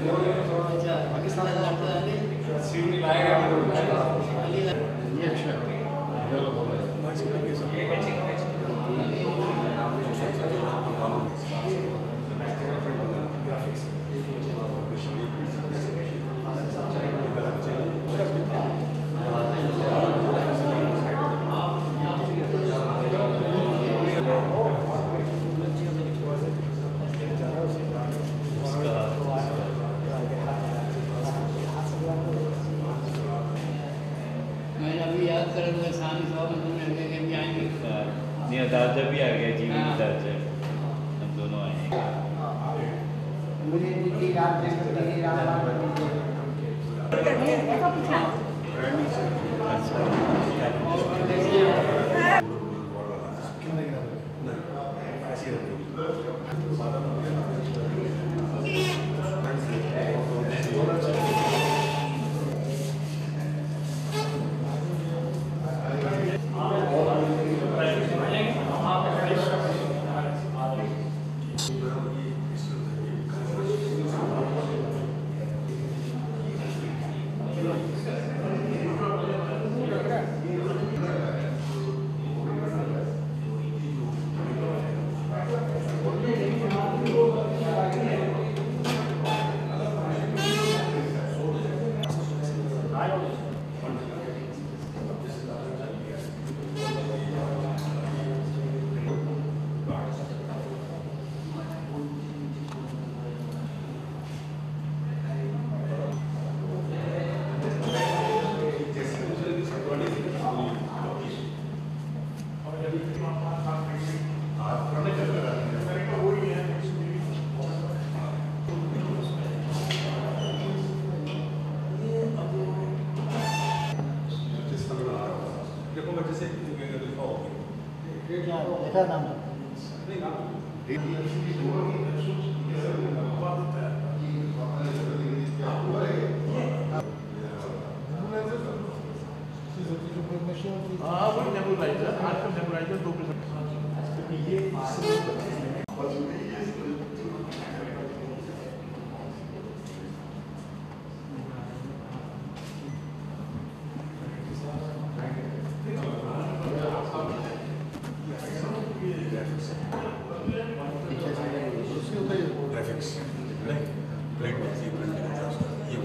अच्छा पाकिस्तान में जाता है सीढ़ी लाएगा ये अच्छा मैंने अभी याद कर रहा सानी साहब ने भी आएंगे नहीं दादा भी आ गया जी दादा हम दोनों आए मुझे नीति रात नीति देखा नाम हाँ वही नेबुलाइजर आजकल नेबुलाइजर 2% ये ग्राफिक्स नहीं प्लेट ये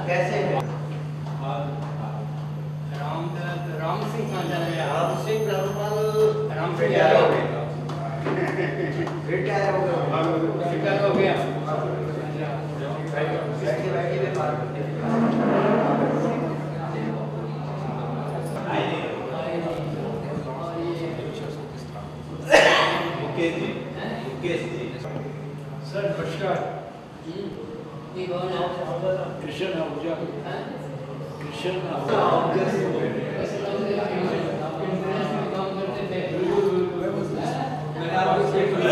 कैसे हैं? राम सिंह कहाँ चला गया? राम सिंह रामपाल राम सिंह रिटायर हो गया। गए। रिटायर हो गए। रिटायर हो गया। बैठे बैठे में बात करते हैं। मुकेश जी, मुकेश जी। सर नमस्कार। ये कौन है? कृष्ण आहूजा। हैं? कृष्ण आहूजा। ऐसे लोग थे, आपके इंटरनेट में काम करते थे। मैंने आपको चेक किया।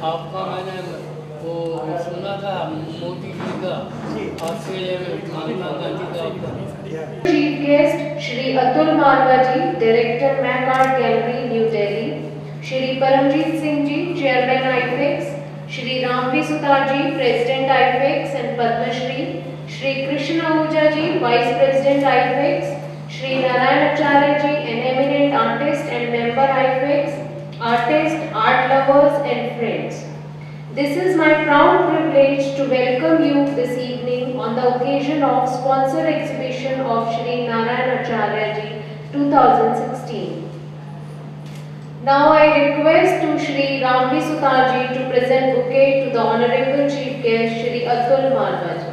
आपका मैंने वो सुना था मोदी जी का ऑस्ट्रेलिया में महात्मा गांधी का Chief guest Shri Atul Marwa ji, Director Macart Gallery, New Delhi. Shri Paramjeet Singh ji, Chairman IFEX. Shri Ramvi Sutar ji, President IFEX and Padma Shri. Shri Krishna Ahuja ji, Vice President IFEX. Shri Narayan Acharya ji, an eminent artist and member IFEX. Artists, art lovers and friends. This is my proud privilege to welcome you this evening on the occasion of sponsored exhibition of Shri Narayan Acharya Ji 2016. Now I request to Shri Ramvi Sutar Ji to present bouquet to the Honorable Chief Guest Shri Atul Marwa Ji.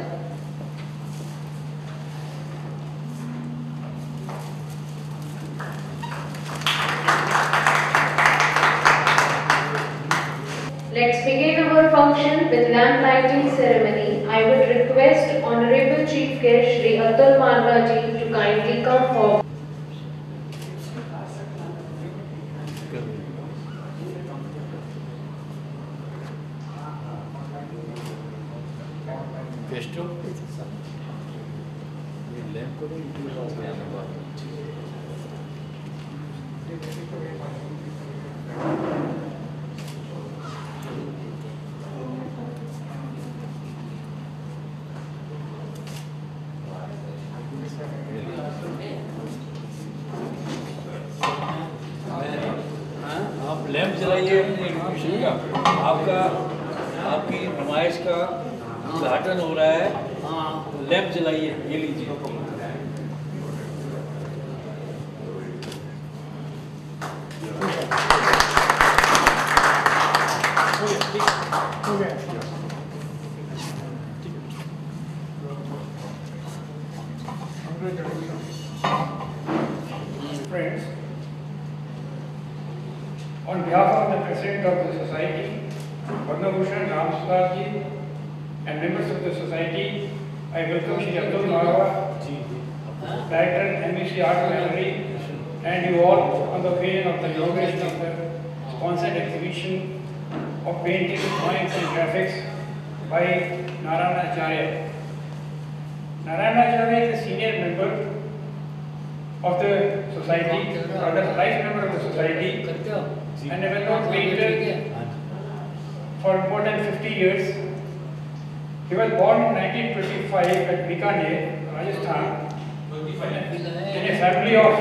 Let's begin our function with lamp lighting ceremony. I would request Honorable Chief Guest Shri Atul Marwa Ji to kindly come forward. आप lamp जलाइए अपने exhibition का। आपका आपकी नुमाइश का उद्घाटन हो रहा है। हाँ लैंप जलाइए, ये लीजिए। Friends, on behalf of the President of the Society, Padma Bhushan Ram Sutar ji, and members of the Society, I welcome Shri Atul Marwa, Director MBC Art Gallery, and you all on the occasion of the inauguration of the sponsored exhibition of painting, drawings and graphics by Narayan Acharya. Narayan Acharya is a senior member of the society, or the life member of the society, and a well-known painter for more than 50 years. He was born in 1925 at Bikaner, Rajasthan, in a family of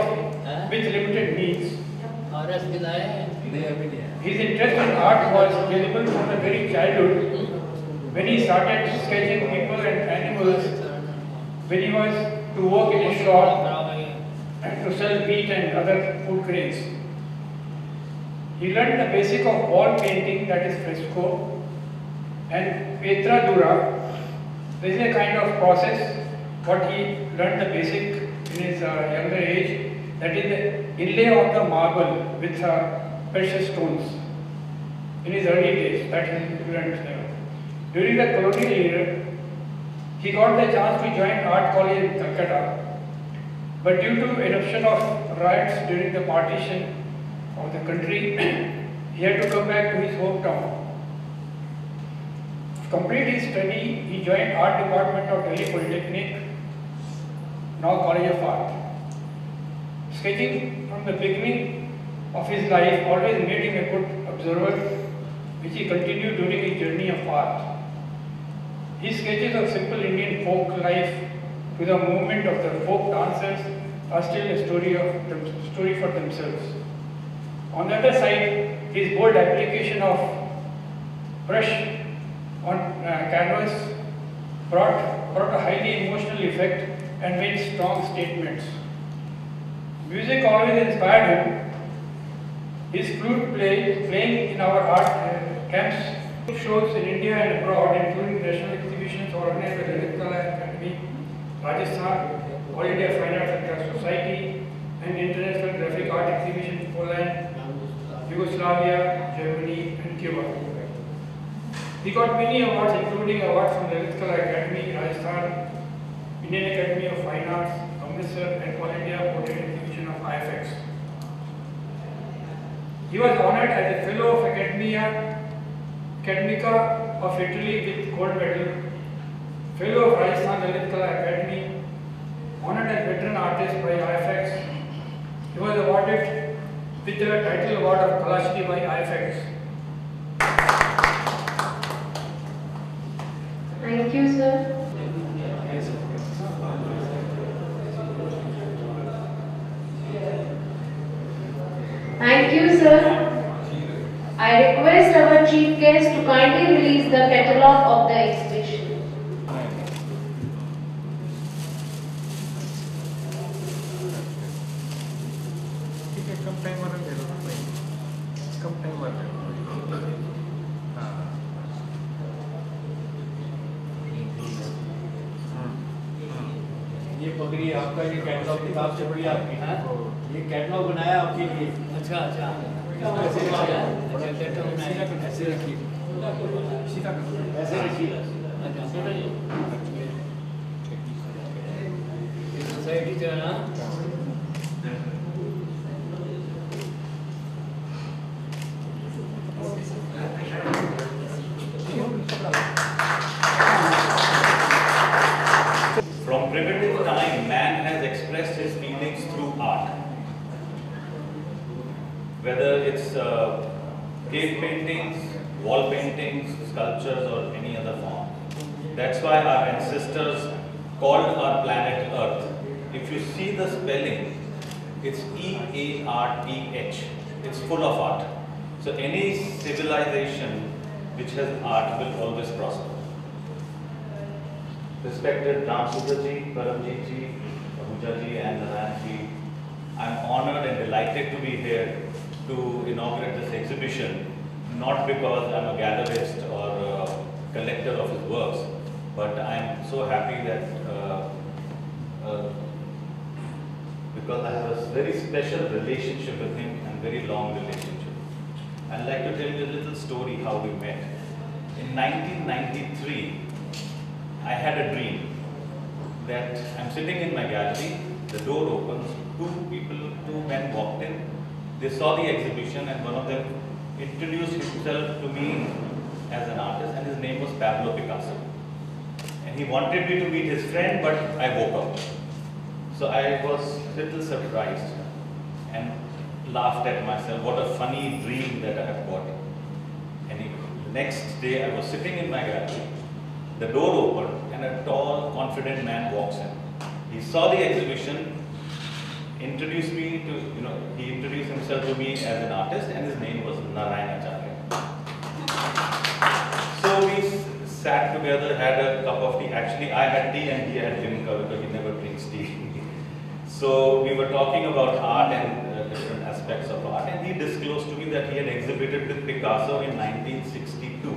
with limited means. RS गिलाए His interest in art was visible from a very childhood when he started sketching people and animals when he was to work in a shop and to sell wheat and other food grains. He learned the basic of wall painting, that is fresco, and Petra Dura. This is a kind of process what he learned the basic in his younger age, that is the inlay of the marble with precious stones. In his early days, that he learned there. During the colonial era, he got the chance to join art college in Calcutta, but due to eruption of riots during the partition of the country, he had to come back to his hometown. To complete his study, he joined art department of Delhi Polytechnic, now College of Art. Sketching from the beginning of his life always made him a good observer, which he continued during his journey of art. His sketches of simple Indian folk life to the movement of the folk dancers are still a story for themselves. On the other side, his bold application of brush on canvas brought a highly emotional effect and made strong statements. Music always inspired him. His flute playing in our art camps, shows in India and abroad, including national exhibitions organized by the Lalit Kala Academy, Rajasthan, All India Fine Arts and Crafts Society, and International Graphic Art Exhibition in Poland, Yugoslavia, Germany, and Cuba. He got many awards, including awards from the Lalit Kala Academy, Rajasthan, Indian Academy of Fine Arts, Amritsar, and All India Portrait Exhibition of IFX. He was honored as a Fellow of Academica of Italy with gold medal, Fellow of Rajasthan Lalit Kala Academy, honored as Veteran Artist by IFX. He was awarded with the title award of Kalashri by IFX. Thank you, sir. Thank you, sir. I request our chief guest to kindly release the catalogue of the exhibition. ये पगड़ी आपका, ये catalogue किताब से बड़ी आपकी है, ये कैटलॉग बनाया आपके लिए। अच्छा अच्छा ऐसे रखिए, ऐसे रखिए। सोसाइटी जो है ना, From primitive time, man has expressed his feelings through art. Whether it's cave paintings, wall paintings, sculptures, or any other form. That's why our ancestors called our planet Earth. If you see the spelling, it's E-A-R-T-H. It's full of art. So any civilization which has art will always prosper. Respected Ram Sudhar ji, Paramjit ji, Ahuja ji, and Narayan ji, I'm honored and delighted to be here to inaugurate this exhibition, not because I'm a gallerist or a collector of his works, but I'm so happy that because I have a very special relationship with him and very long relationship. I'd like to tell you a little story how we met. In 1993, I had a dream that I'm sitting in my gallery, the door opens, two men walked in, they saw the exhibition and one of them introduced himself to me as an artist and his name was Pablo Picasso. And he wanted me to meet his friend, but I woke up. So I was a little surprised and laughed at myself, what a funny dream that I have got. And the next day I was sitting in my gallery. The door opened and a tall, confident man walks in. He saw the exhibition introduced me to, he introduced himself to me as an artist, and his name was Narayana Acharya. So we sat together, had a cup of tea. Actually, I had tea and he had limca because he never drinks tea. So we were talking about art and different aspects of art, and he disclosed to me that he had exhibited with Picasso in 1962.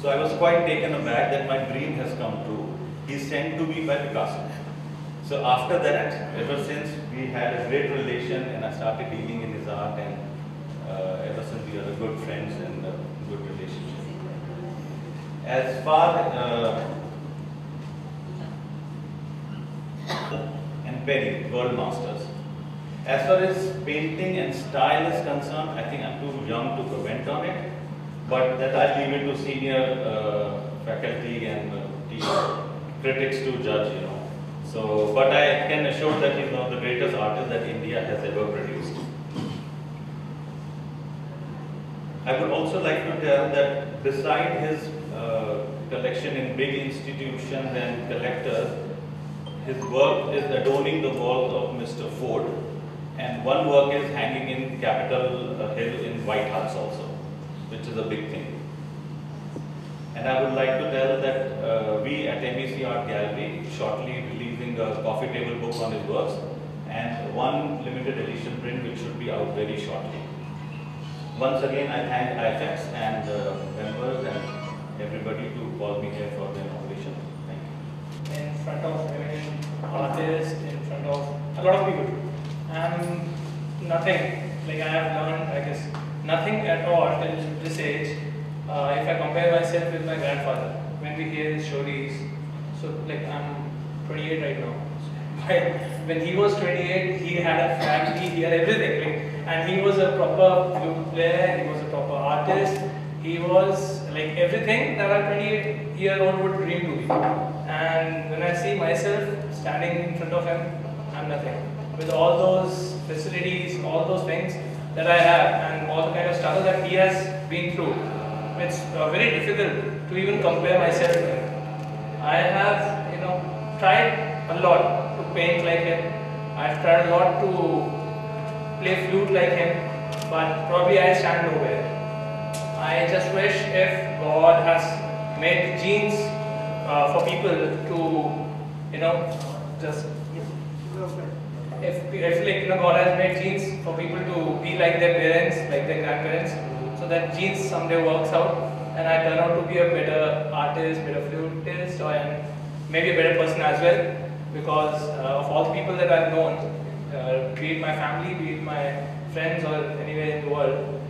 So I was quite taken aback that my dream has come true. He's sent to me by Picasso. So after that, ever since, we had a great relation, and I started dealing in his art, and ever since we are good friends and a good relationship. As far and Perry, world masters. As far as painting and style is concerned, I think I'm too young to comment on it, but that I'll leave it to senior faculty and critics to judge, So, but I can assure that he's one of the greatest artists that India has ever produced. I would also like to tell that beside his collection in big institutions and collectors, his work is adorning the walls of Mr. Ford, and one work is hanging in Capitol Hill in White House also, which is a big thing. And I would like to tell that we at MEC Art Gallery shortly releasing a coffee table book on his works, and one limited edition print which should be out very shortly. Once again, I thank IFX and members and everybody to call me here for the inauguration. Thank you. In front of artists, in front of a lot of people. I'm nothing, like I have learned, I guess, nothing at all till this age. If I compare myself with my grandfather, when we hear his stories, so like I'm 28 right now. When he was 28, he had a family, he had everything, and he was a proper flute player, he was a proper artist, he was like everything that a 28-year-old would dream to be. And when I see myself standing in front of him, I'm nothing. With all those facilities, all those things that I have, and all the kind of struggle that he has been through, it's very difficult to even compare myself to him. I have, tried a lot to paint like him. I've tried a lot to play flute like him, but probably I stand nowhere. I just wish if God has made genes for people to, just if God has made genes for people to be like their parents, like their grandparents, so that genes someday works out, and I turn out to be a better artist, better flutist, and maybe a better person as well, because of all the people that I've known, be it my family, be it my friends, or anywhere in the world.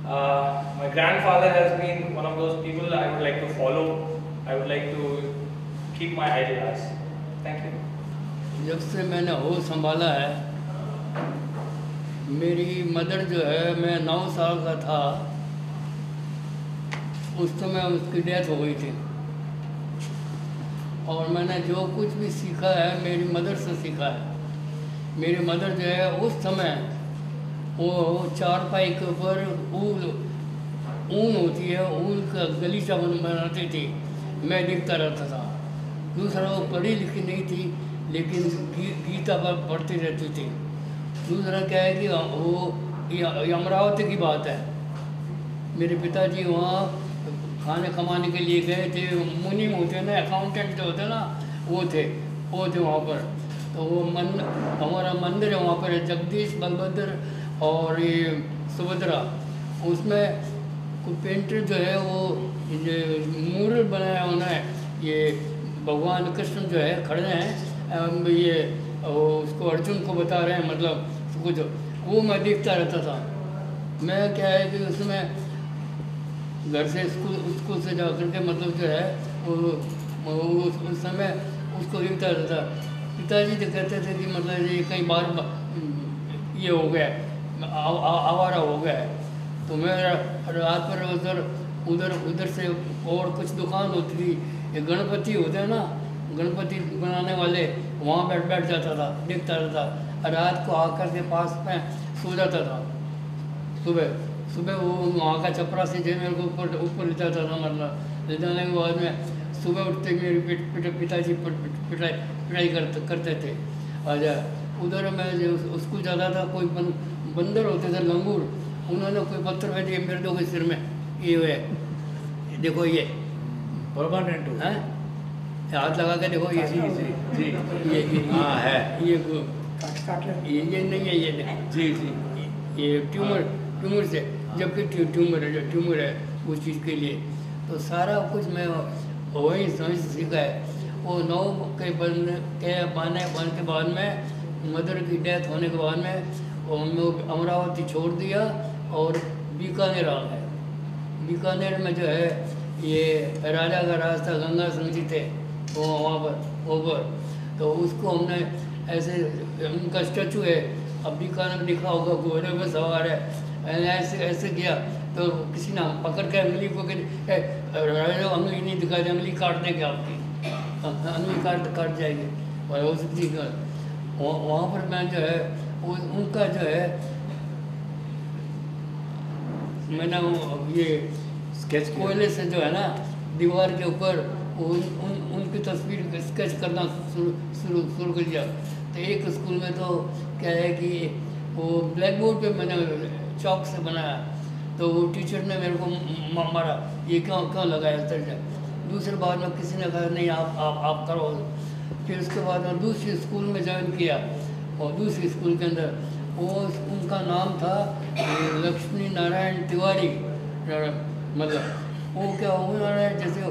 My grandfather has been one of those people I would like to follow. I would like to keep my idol as. Thank you. जब से मैंने होश संभाला है, मेरी mother जो है, मैं 9 साल का था उस समय उसकी डेथ हो गई थी, और मैंने जो कुछ भी सीखा है मेरी मदर से सीखा है। मेरी मदर जो है उस समय वो चारपाई के ऊपर ऊन होती है, ऊन का गलीचा बनाती थी, मैं देखता रहता था। दूसरा, वो पढ़ी लिखी नहीं थी, लेकिन गीता पर पढ़ती रहती थी। दूसरा क्या है कि वो अमरावती की बात है, मेरे पिताजी वहाँ खाने कमाने के लिए गए थे, मुनीम होते ना, अकाउंटेंट जो होते ना, वो थे वहाँ पर। तो वो हमारा मंदिर है वहाँ पर, जगदीश, बलभद्र और ये सुभद्रा, उसमें कोई पेंटर जो है वो मूरल बनाया उन्होंने, ये भगवान कृष्ण जो है खड़े हैं, ये उसको अर्जुन को बता रहे हैं, मतलब कुछ वो मैं देखता रहता था। मैं क्या है कि उसमें घर से स्कूल से जा कर के मतलब जो है उस समय उसको देखता रहता था। पिताजी तो कहते थे कि मतलब ये कई बार ये हो गया, आवारा हो गया है। तो मैं रात पर उधर से और कुछ दुकान होती थी, ये गणपति होते हैं ना, गणपति बनाने वाले, वहाँ बैठ जाता था, देखता रहता। रात को आकर के पास में सो जाता था। सुबह वो वहाँ का चपरासी जो मेरे को ऊपर ले जाता था, मतलब ले जाने के बाद में सुबह उठते मेरे पिताजी पिटाई करते थे। उधर मैं स्कूल जाता था, कोई बंदर होते थे लंगूर, उन्होंने कोई पत्थर में दिए मेरे दो के सिर में, ये है देखो ये परमानेंट हो। हैं, हाथ लगा के देखो ये, जी जी जी ये हाँ है, ये नहीं है, ये नहीं। जी जी ये ट्यूमर से, जबकि ट्यूमर है उस चीज़ के लिए। तो सारा कुछ मैं वही समझ सीखा है। वो 9 के बनने के बाद में, मदर की डेथ होने के बाद में हमने अमरावती छोड़ दिया और बीकानेर आ गए। बीकानेर में जो है ये राजा का रास्ता गंगा सिंह जी थे वो वहाँ पर ऊपर, तो उसको हमने ऐसे, उनका स्टैचू है, अब बीकानेर में लिखा होगा घोड़े में सवार है, ऐसे किया तो किसी ने पकड़ के अंगली को राजा अंगली नहीं दिखा दी, अंगली काट देंगे आपकी, अंगली काट जाएगी। और उसी वहाँ पर मैं जो है उनका जो है मैंने ये स्केच कोयले से जो है ना दीवार के ऊपर उनकी तस्वीर स्केच करना शुरू कर दिया। तो एक स्कूल में तो क्या है कि वो ब्लैक बोर्ड पे मैंने चौक से बनाया, तो वो टीचर ने मेरे को मारा, ये क्यों लगाया इस तरह से। दूसरे बाद में किसी ने कहा नहीं आप करो। फिर उसके बाद में दूसरी स्कूल में ज्वाइन किया, और दूसरी स्कूल के अंदर वो उनका नाम था लक्ष्मी नारायण तिवारी, मतलब वो क्या उन्होंने जैसे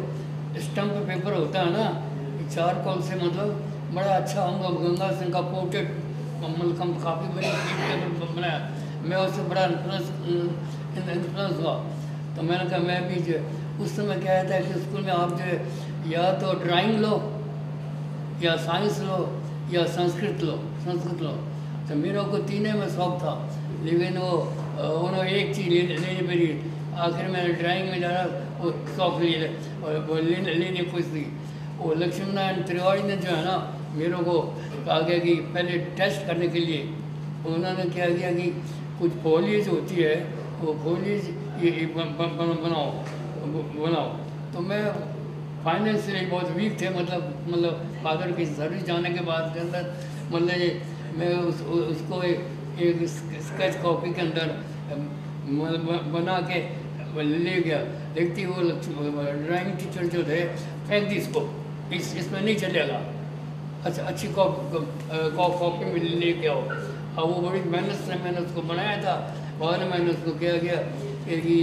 स्टम्प पेपर होता है ना, चारकोल से मतलब बड़ा अच्छा होगा, गंगा सिंह का पोर्ट्रेट मतलब काफ़ी बड़ी बनाया। मैं उससे बड़ा इन्फ्लुएंस हुआ, तो मैंने कहा मैं भी जो उस समय क्या था कि स्कूल में आप जो है या तो ड्राइंग लो या साइंस लो या संस्कृत लो। तो मेरे को तीनों में शौक था, लेकिन वो उन्होंने एक चीज़ लेनी पड़ी। आखिर मैंने ड्राइंग में जाना, वो शौक लेने कुछ थी। वो लक्ष्मी नारायण तिवारी ने जो है ना मेरे को कहा गया कि पहले टेस्ट करने के लिए उन्होंने क्या किया कि कुछ फॉलिएज होती है, वो फॉलिएज ये बनाओ। तो मैं फाइनेंशियली बहुत वीक थे, मतलब फादर की सर्विस जाने के बाद के अंदर मतलब मैं उसको एक स्केच कॉपी के अंदर बना के ले गया। देखती वो ड्राइंग टीचर जो थे फेंक दी इसको, इसमें नहीं चलेगा, अच्छा अच्छी कॉपी में लेके आओ। अब वो बड़ी मेहनत से मैंने उसको बनाया था। बाद में मैंने उसको क्या किया कि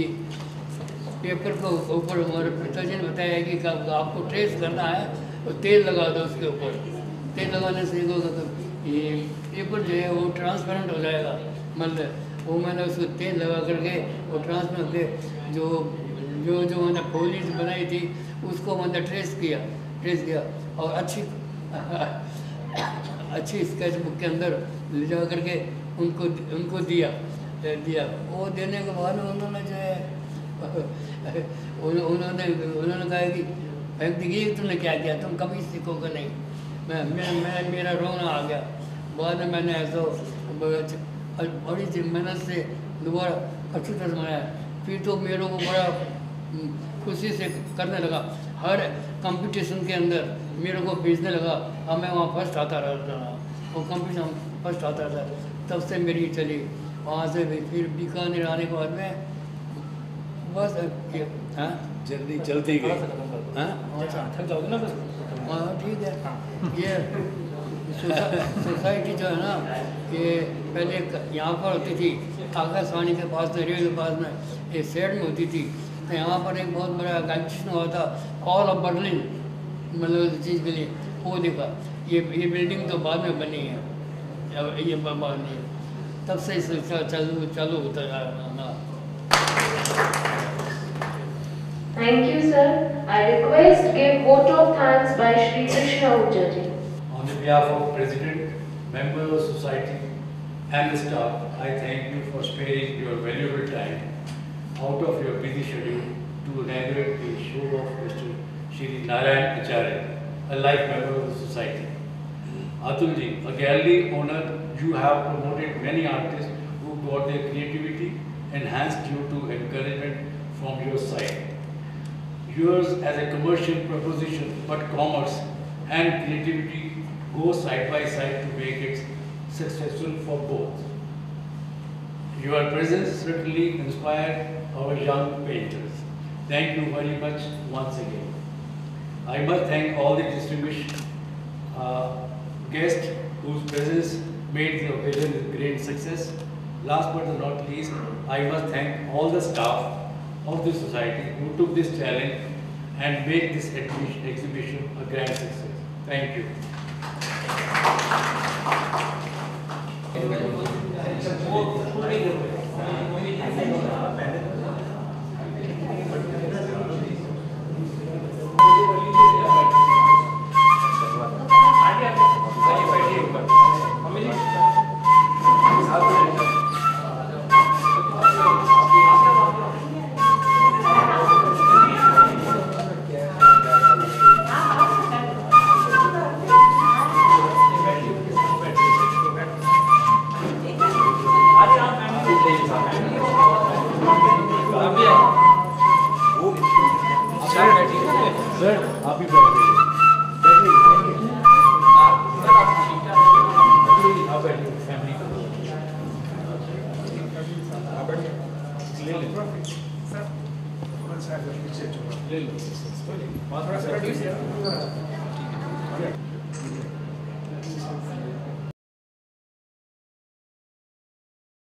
पेपर को ऊपर हमारे पिताजी ने बताया कि आपको ट्रेस करना है तो तेल लगा दो उसके ऊपर। तेल लगाने से ये पेपर जो है वो ट्रांसपेरेंट हो जाएगा। मतलब वो मैंने उसको तेल लगा करके वो ट्रांसपेरेंट के जो मैंने फॉलिएज बनाई थी उसको मैंने ट्रेस किया और अच्छी स्केच बुक के अंदर ले जा करके उनको दिया। वो देने के बाद उन्होंने जो है उन्होंने कहा कि फेंक दी, तुमने क्या किया, तुम कभी सीखोगे नहीं। मेरा रोना आ गया। बाद में मैंने ऐसा बड़ी मेहनत से दोबारा अच्छी तरह बनाया। फिर तो मेरे को बड़ा खुशी से करने लगा, हर कंपटीशन के अंदर मेरे को भेजने लगा। अब मैं वहाँ फर्स्ट आता रहता था, वो कंपटीशन फर्स्ट आता था। तब से मेरी चली, वहाँ से भी फिर बीकानेर आने के बाद में बस जल्दी चलती गई। थक जाओगे ना बस। हाँ ठीक है। ये सोसाइटी जो है ना, ये पहले यहाँ पर होती थी आकाशवाणी के पास में, रेल के पास में, ये शेड में होती थी। तो यहाँ पर एक बहुत बड़ा एग्जीबिशन हुआ था, हॉल ऑफ बर्लिन, मतलब इस चीज़ के लिए वो देखा। ये बिल्डिंग तो बाद में बनी है, ये बाद नहीं है। तब से सिलसिला चालू होता जा रहा। Thank you, sir. I request give vote of thanks by Shri Krishna Ujjaji. On the behalf of President, members of society and the staff, I thank you for sparing your valuable time out of your busy schedule to inaugurate the show of Mr. Shri Narayan Acharya, a life member of the society. Atulji, a gallery owner, you have promoted many artists who got their creativity enhanced due to encouragement from your side. Yours as a commercial proposition, but commerce and creativity go side by side to make it successful for both. Your presence certainly inspired our young painters. Thank you very much once again. I must thank all the distinguished guests whose presence made the occasion a great success. Last but not least, I must thank all the staff of the society who took this challenge and made this exhibition a grand success. Thank you. Sir आप ही बैठिए ले लो